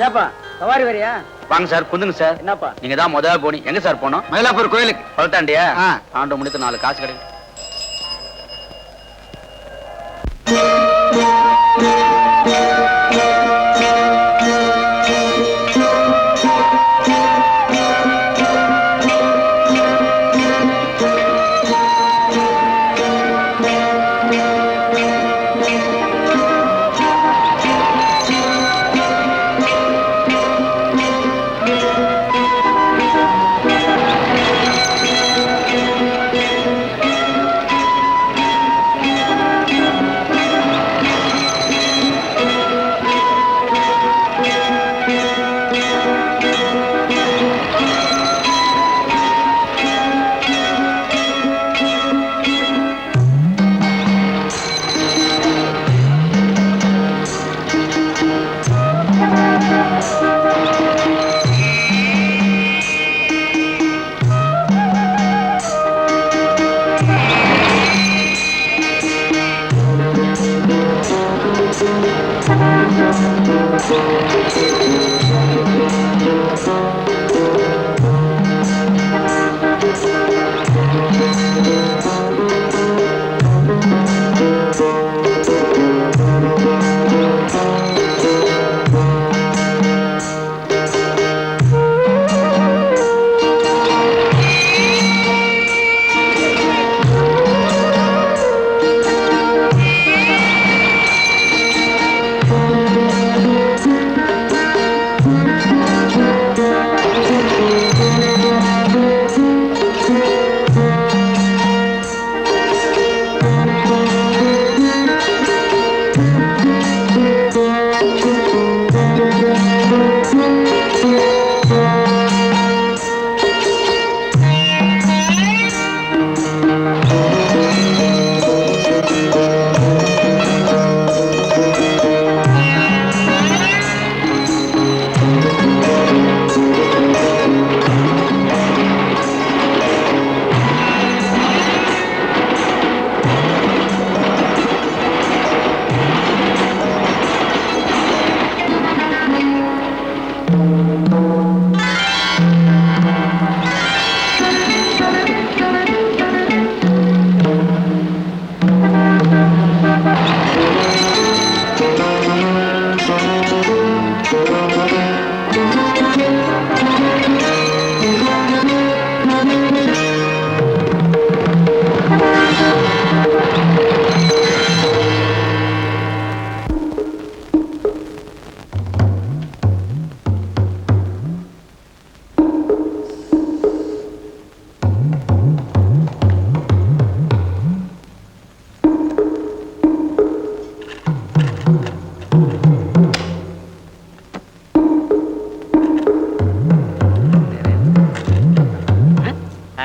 ஏப்பா சவாரி வரியா? வாங்க சார், குந்துங்க சார். என்னப்பா நீங்க தான் முதல்ல போனி. எங்க சார் போனோம்? மயிலாப்பூர் கோயிலுக்கு. பழுத்தாண்டியா? ஆண்டு முடித்து 4 காசு கிடைக்கும்.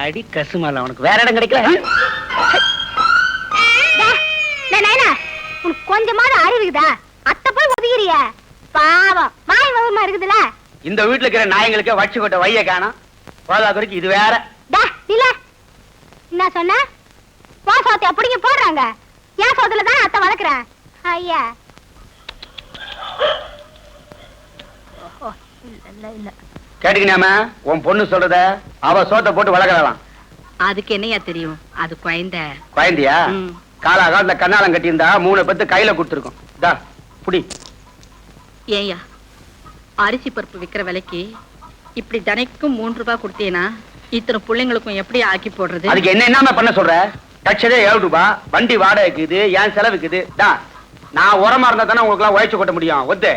அடி கசுமால உனக்கு வேற இடம் கிடைக்கல. உனக்கு கொஞ்சமாவது அறிவுக்குதா? அத்தை போய் ஒதுக்கிறிய பாவம் மாய் மகமா இருக்குதுல. இந்த வீட்டுல இருக்கிற நாயங்களுக்கு வச்சு கொட்ட வைய காணோம். போதாக்குறைக்கு இது வேற. இல்ல என்ன சொன்ன? போ சோத்தை அப்படிங்க போடுறாங்க. என் சோத்துலதான் அத்தை வளர்க்குறேன். ஐயா இல்ல இல்ல கேட்டுக்கினாம உன் பொண்ணு சொல்றத அவ சோத்தை போட்டு வளர்க்கலாம். அதுக்கு என்னையா தெரியும்? அது குழந்தை. குழந்தையா? காலாகாலத்துல கண்ணாலம் கட்டி இருந்தா 3 பத்து கையில கொடுத்துருக்கோம். புடி. ஏயா அரிசி பருப்பு விக்கிற விலைக்கு இப்படி தினைக்கும் 3 ரூபாய் கொடுத்தேனா இத்தனை பிள்ளைங்களுக்கும் எப்படி ஆக்கி போடுறது? அதுக்கு என்ன பண்ண சொல்ற? கட்சதே 7 ரூபாய் வண்டி வாடகைக்குது, என் செலவுக்குது. நான் உரமா இருந்தா தானே உங்களுக்கு எல்லாம் உழைச்சு கொட்ட முடியும். ஒத்து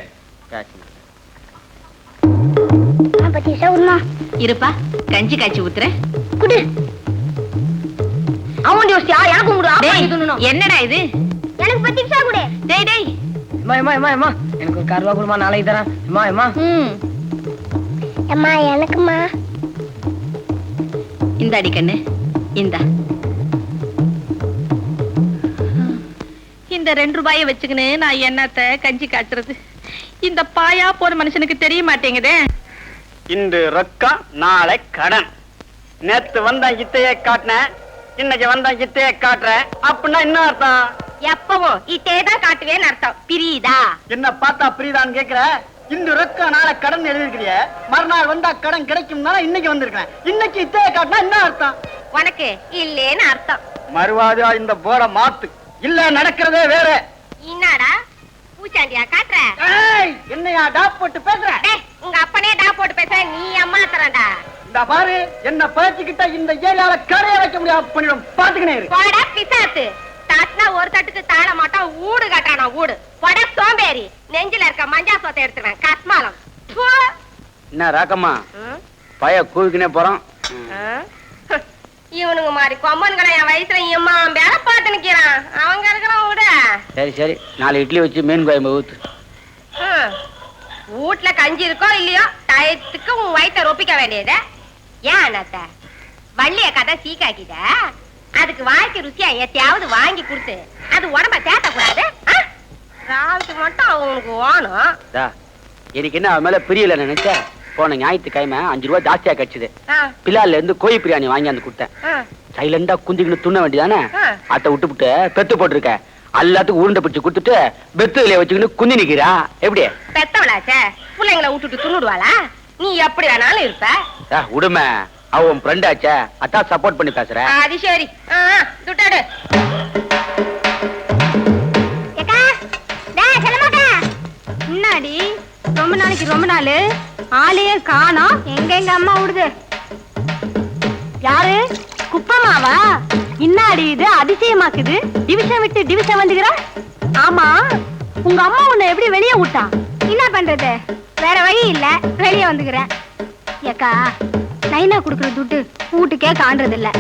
இருப்பா, கஞ்சி காய்ச்சி ஊத்துற. குடு. அவன் யோசியா எனக்கு குடு. என்னடா இது? எனக்கு 10 நிமிஷம் குடு. டேய் டேய் எனக்கு ஒரு கருவா குடுமா, நாளைக்கு தரேன். அம்மா எனக்குமா. இந்த அடி கண்ணு இந்த இந்த 2 ரூபாயை வச்சுக்கின்னு நான் என்னத்த கஞ்சி காய்ச்சறது? இந்த பாயா போற மனுஷனுக்கு தெரிய மாட்டேங்குதே. இன்று ரொக்கம் நாளை கடன். நேத்து வந்த இத்தையை காட்டினேன், இன்னைக்கு வந்த இத்தையை காட்டுறேன். அப்படின்னா என்ன அர்த்தம்? எப்பவும் இத்தேதான் காட்டுவேன்னு அர்த்தம். பிரியுதா? என்ன பார்த்தா பிரியுதான்னு கேக்குற? இன்று ரொக்க நாளை கடன் எழுதிருக்கிறிய, மறுநாள் வந்தா கடன் கிடைக்கும்னால இன்னைக்கு வந்திருக்கேன். இன்னைக்கு இத்தைய காட்டினா என்ன அர்த்தம்? உனக்கு இல்லேன்னு அர்த்தம். மறுவாதியா இந்த போட மாத்து, இல்ல நடக்கிறதே வேற. என்னடா பூச்சாண்டியா காட்டுற? என்னையா டாப் போட்டு பேசுற? உங்க அப்பனே டா போட்டு பேசுற, நீ அம்மா தரண்டா. இந்த பாரு, என்ன பழச்சிக்கிட்ட இந்த ஏரியால கரைய வைக்க முடியாது பண்ணிடும். பாத்துக்கினே போடா பிசாசு. தாட்னா ஒரு தட்டுக்கு தாழ மாட்டான், ஊடு கட்டானா ஊடு. போடா சோம்பேறி, நெஞ்சில இருக்க மஞ்சா சோத்தை எடுத்துவேன் கஸ்மாலம். என்ன ராக்கம்மா பய கூவிக்கினே போறான். இவனுங்க மாதிரி கொம்மன்களை என் வயசுல இம்மா வேலை பார்த்து நிக்கிறான். அவங்க இருக்கிறான் விட. சரி சரி, 4 இட்லி வச்சு மீன் குழம்பு ஊத்து. வீட்டுல கஞ்சி இருக்கோ இல்லையோ, டயத்துக்கு உன் வயிற்ற ரொப்பிக்க வேண்டியது. ஏன் அண்ணாத்த வள்ளிய கதை சீக்காக்கிட்ட, அதுக்கு வாய்க்கு ருசியா எத்தையாவது வாங்கி கொடுத்து அது உடம்ப தேத்த கூடாது. ராவுக்கு மட்டும் அவனுக்கு ஓணும். எனக்கு என்ன அவன் மேல பிரியல நினைச்ச. போன ஞாயிற்றுக்கிழமை 5 ரூபாய் ஜாஸ்தியா கிடைச்சது. பிள்ளால இருந்து கோழி பிரியாணி வாங்கி வந்து கொடுத்தேன். சைலண்டா குந்திக்கிட்டு துண்ண வேண்டியதானே, அத்தை விட்டு பெத்து போட்டிருக்க. எல்லாத்துக்கும் உருண்டை பிடிச்சு கொடுத்துட்டு பெத்துல வச்சுக்கிட்டு குந்தி நிக்கிறா. எப்படி பெத்தவளாச்சே பிள்ளைங்களை விட்டுட்டு துண்ணுடுவாளா? நீ எப்படி வேணாலும் இருப்ப. உடுமை, அவன் ஃப்ரெண்ட் ஆச்சே, அதான் சப்போர்ட் பண்ணி பேசுற. அது சரி, துட்டாடு. முன்னாடி ரொம்ப நாளைக்கு ரொம்ப நாள் ஆளையே காணோம். எங்க எங்க அம்மா விடுது. யாரு? குப்பமாவா? இன்னாடி இது அதிசயமாக்குது. டிவிஷன் விட்டு டிவிஷன் வந்துக்கிற. ஆமா, உங்க அம்மா உன்னை எப்படி வெளியே விட்டா? என்ன பண்றது, வேற வழி இல்ல, வெளியே வந்துக்கிறேன். ஏக்கா, நைனா குடுக்குற துட்டு வீட்டுக்கே காண்றது இல்ல.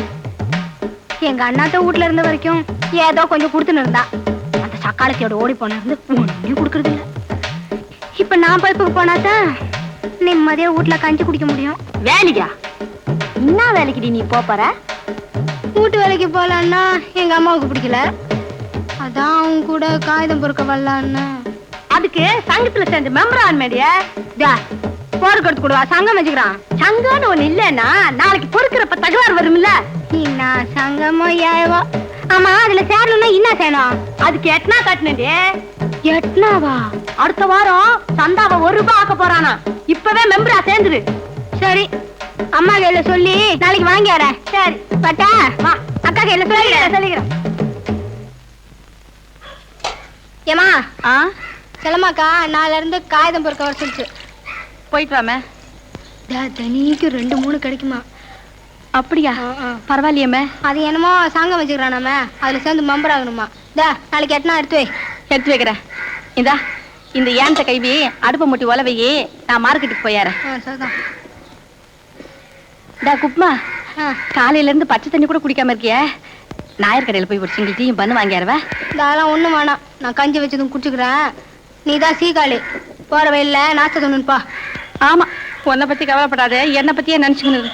எங்க அண்ணாத்த வீட்டுல இருந்த வரைக்கும் ஏதோ கொஞ்சம் கொடுத்துன்னு இருந்தா. அந்த சக்காலத்தியோட ஓடி போன இருந்து ஒண்ணு குடுக்கறது இல்ல. இப்ப நான் பைப்புக்கு போனாதான் நிம்மதியா வீட்டுல கஞ்சி குடிக்க முடியும். வேலைக்கா? என்ன வேலைக்குடி நீ போற? வீட்டு வேலைக்கு போலான்னா எங்க அம்மாவுக்கு பிடிக்கல. அதான் அவங்க கூட காகிதம் பொறுக்க வரலான்னு. அதுக்கு சங்கத்துல சேர்ந்து மெம்பர் ஆன்மேடிய போருக்கு எடுத்து கொடுவா. சங்கம் வச்சுக்கிறான். சங்கம்னு ஒண்ணு இல்லன்னா நாளைக்கு பொறுக்கிறப்ப தகவல் வரும்ல. என்ன சங்கமோ ஏவோ. ஆமா, அதுல சேரணும்னா என்ன செய்யணும்? அதுக்கு எட்னா கட்டணே. எட்னாவா? அடுத்த வாரம் சந்தாவை 1 ரூபாய் ஆக்க போறானா. இப்பவே மெம்பரா சேர்ந்துரு. சரி, அம்மா கையில சொல்லி நாளைக்கு வாங்கி வரேன். சரி பட்டா, வா அக்கா கையில சொல்லிக்கிறேன். ஏமா கிளமாக்கா, நாளைல இருந்து காகிதம் பொறுக்க வர சொல்லிச்சு. போயிட்டு வாமே. தனிக்கு 2-3 கிடைக்குமா? அப்படியா? பரவாயில்லையம்மே. அது என்னமோ சங்கம் வச்சுக்கிறானாம, அதுல சேர்ந்து மெம்பர் ஆகணுமா. நாளைக்கு எட்டனா எடுத்து வைக்கிறேன். இந்தா இந்த ஏன்ட்ட கைவி அடுப்ப முட்டி உலவையே, நான் மார்க்கெட்டுக்கு போயாரேன். குப்மா, காலையில இருந்து பச்சை தண்ணி கூட குடிக்காம இருக்கிய. நாயர் கடையில போய் ஒரு சிங்கிள் டீயும் பண்ணு வாங்கியாரவ. இதெல்லாம் ஒண்ணும் வேணாம், நான் கஞ்சி வச்சதும் குடிச்சுக்கிறேன். நீதான் சீக்காளி, போற வயல்ல நாச்ச தண்ணுப்பா. ஆமா, உன்னை பத்தி கவலைப்படாத, என்னை பத்தியே நினைச்சுக்கணும்.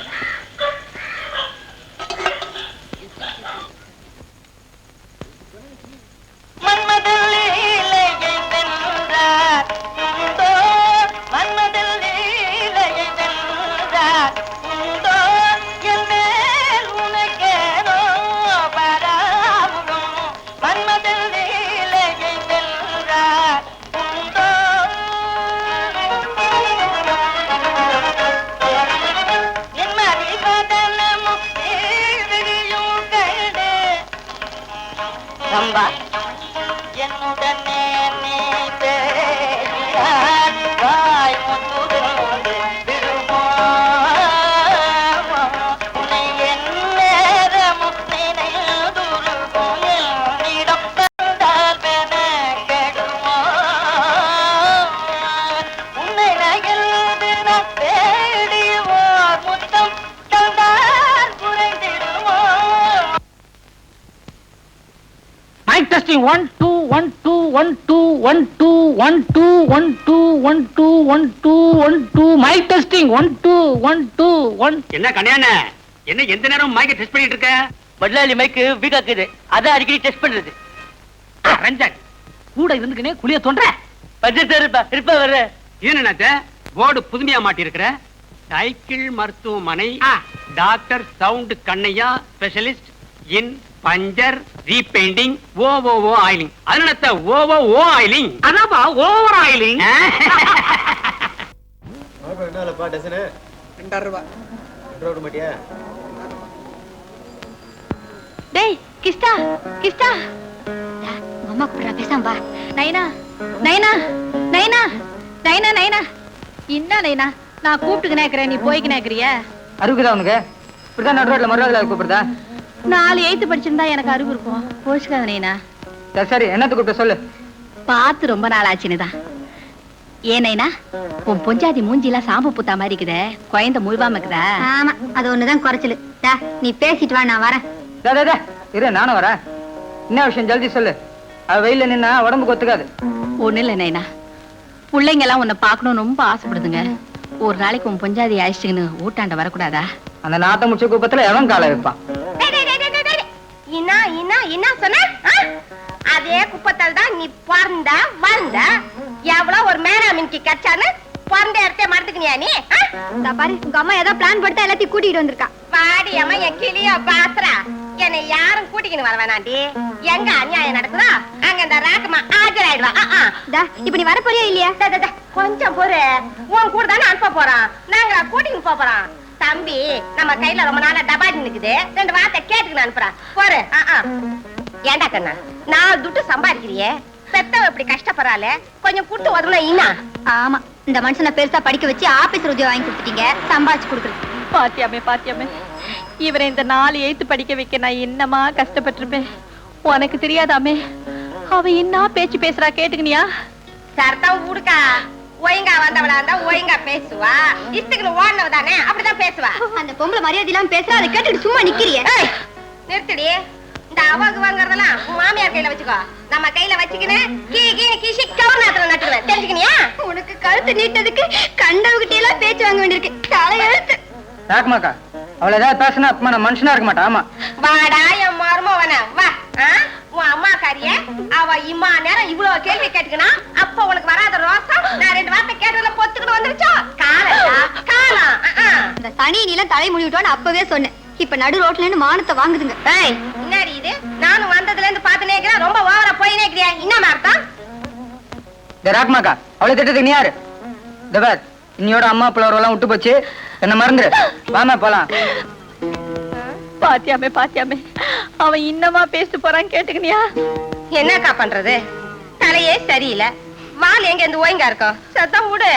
Testing 1 2 1 2 1 2 1 2 1 2 1 2 1 2 1 2 1 2 mic testing 1 2 1 2 1. என்ன கண்ணையானே, என்ன எந்த நேரம் மைக்க டெஸ்ட் பண்ணிட்டு இருக்க? பட்லாலி மைக்கு வீக் ஆக்குது, அதான் அடிக்கடி டெஸ்ட் பண்றது. ரஞ்சன் கூட இருந்துக்கனே குளிய தோன்ற பட்ஜெட் இருப்பா வர. ஏன்னாச்சே போர்டு புதுமையா மாட்டி இருக்கிற. சைக்கிள் மருத்துவமனை, doctor sound Kannaiya specialist in puncture repainting ஓஓஓ ஆயிலிங். அதனால ஓஓஓ ஆயிலிங், அதாப்பா ஓவர் ஆயிலிங். என்னப்பா டசனு? 2.5 ரூபாய். 2 ரூபா மாட்டியா? டேய் கிஸ்டா கிஸ்டா அம்மா கூப்பிடுறா பேசாம வா. நைனா நைனா நைனா நைனா நைனா என்ன நைனா நான் கூப்பிட்டுக்கு நேக்கிறேன் நீ போய்க்கு நேக்கிறிய அறிவுக்குதா உனக்கு? இப்படிதான் நடு ரோட்ல மறுவாதில கூப்பிடுதா? 4 8 படிச்சிருந்தா எனக்கு அறிவு இருக்கும். போச்சுக்காத நைனா. சரி சரி, என்னத்துக்கு கூப்பிட்ட சொல்லு. பார்த்து ரொம்ப நாள் ஆச்சுன்னுதான். ஏனைனா உன் பொஞ்சாதி மூஞ்சிலாம் சாம்பு பூத்தா மாதிரி இருக்குதே, குழந்தை முழுவாம இருக்குதா? ஆமா, அது ஒண்ணுதான் குறைச்சலு. நீ பேசிட்டு வா, நான் வரேன். இரு, நானும் வரேன். என்ன விஷயம் ஜல்தி சொல்லு. அவ வெயில நின்னா உடம்புக்கு ஒத்துக்காது. ஒண்ணு இல்ல நைனா, பிள்ளைங்க எல்லாம் உன்னை பாக்கணும்னு ரொம்ப ஆசைப்படுதுங்க. ஒரு நாளைக்கு உன் பொஞ்சாதி ஆயிடுச்சுன்னு ஊட்டாண்ட வரக்கூடாதா? அந்த நாத்த முச்ச கூப்பத்துல எவன் காலை வைப்பான்? என்ன சொன்ன? அதே குப்பத்தால் தான் நீ பிறந்த வந்த. எவ்வளவு ஒரு மேனாமின்க்கு கச்சான்னு பிறந்த இடத்தைய மறந்துக்கினியா நீ? பாரு, உங்க அம்மா ஏதோ பிளான் போட்டு எல்லாத்தையும் கூட்டிட்டு வந்திருக்கா. வாடி அம்மா, என் கிளிய பாசுறா. என்னை யாரும் கூட்டிக்கின்னு வர வேணாண்டி. எங்க அநியாயம் நடக்குதோ அங்க இந்த ராக்கமா ஆஜராயிடுவா. இப்ப நீ வர போறியா இல்லையா? கொஞ்சம் பொறு, உன் கூட தானே அனுப்ப போறான். நாங்க கூட்டிக்கின்னு போறோம். தம்பி நம்ம கையில ரொம்ப நாளா டபாடி நிக்குது. 2 வார்த்தை கேட்டுக்கின்னு அனுப்புறான். போரு. ஏண்டா கண்ணா, 4 துட்டு சம்பாதிக்கிறியே, பெத்தவ இப்படி கஷ்டப்படுறாளே, கொஞ்சம் குட்டு உதவுனா இன்னா. ஆமா, இந்த மனுஷனை பெருசா படிக்க வச்சு ஆபீசர் உத்தியோகம் வாங்கி கொடுத்துட்டீங்க, சம்பாதிச்சு கொடுக்குறது. பாத்தியாமே பாத்தியாமே, இவரை இந்த 4 8 படிக்க வைக்க நான் என்னமா கஷ்டப்பட்டிருப்பேன். உனக்கு தெரியாதாமே, அவ என்ன பேச்சு பேசுறா கேட்டுக்கினியா? சரத்தான் ஊடுக்கா, ஒழுங்கா வந்தவளா இருந்தா ஒழுங்கா பேசுவா. இஷ்டத்துக்கு ஓடினவ தானே, அப்படிதான் பேசுவா. அந்த பொம்பளை மரியாதை எல்லாம் பேசுறா, அதை கேட்டுட்டு சும்மா நிக்கிறியே. நிறுத்தடி. இந்த அவாக்கு வாங்குறதெல்லாம் உன் மாமியார் கையில வச்சுக்கோ. நம்ம கையில வச்சுக்கின்னு கீழே கவர்நாத்துல நட்டுருவேன், தெரிஞ்சுக்கினியா? உனக்கு கழுத்து நீட்டதுக்கு கண்டவகிட்ட எல்லாம் பேச்சு வாங்க வேண்டியிருக்கு. தலையெழுத்து. ராக்குமாக்கா, அவளை ஏதாவது பேசினா அப்பமா நான் மனுஷனா இருக்க மாட்டா. ஆமா, வாடா என் மருமவன வா. உன் அம்மா காரிய அவ இம்மா நேரம் இவ்வளவு கேள்வி கேட்டுக்கனா, அப்ப உனக்கு வராத ரோசம் நான் 2 வார்த்தை கேட்டதுல பொத்துக்கிட்டு வந்துருச்சோ? காலம் இந்த சனி நீலாம் தலை முடிவிட்டோன்னு அப்பவே சொன்னேன். இப்ப நடு ரோட்ல இருந்து மானத்தை வாங்குதுங்க. என்னடி இது? நானும் வந்ததுல இருந்து பாத்து நேக்கிறேன், ரொம்ப ஓவரா போய் நேக்கிறியா? என்ன அர்த்தம்? ராக்குமாக்கா, அவளை திட்டத்துக்கு நீ யாரு? தபார், இன்னையோட அம்மா பிள்ளவரெல்லாம் விட்டு போச்சு, என்ன மறந்துரு. வாமா போலாம். பாத்தியாமே பாத்தியாமே, அவன் இன்னமா பேசிட்டு போறான் கேட்டுக்கினியா? என்னக்கா பண்றது? தலையே சரியில்லை, வால் எங்க இருந்து ஓய்ங்கா இருக்கோம். சத்தம் விடு.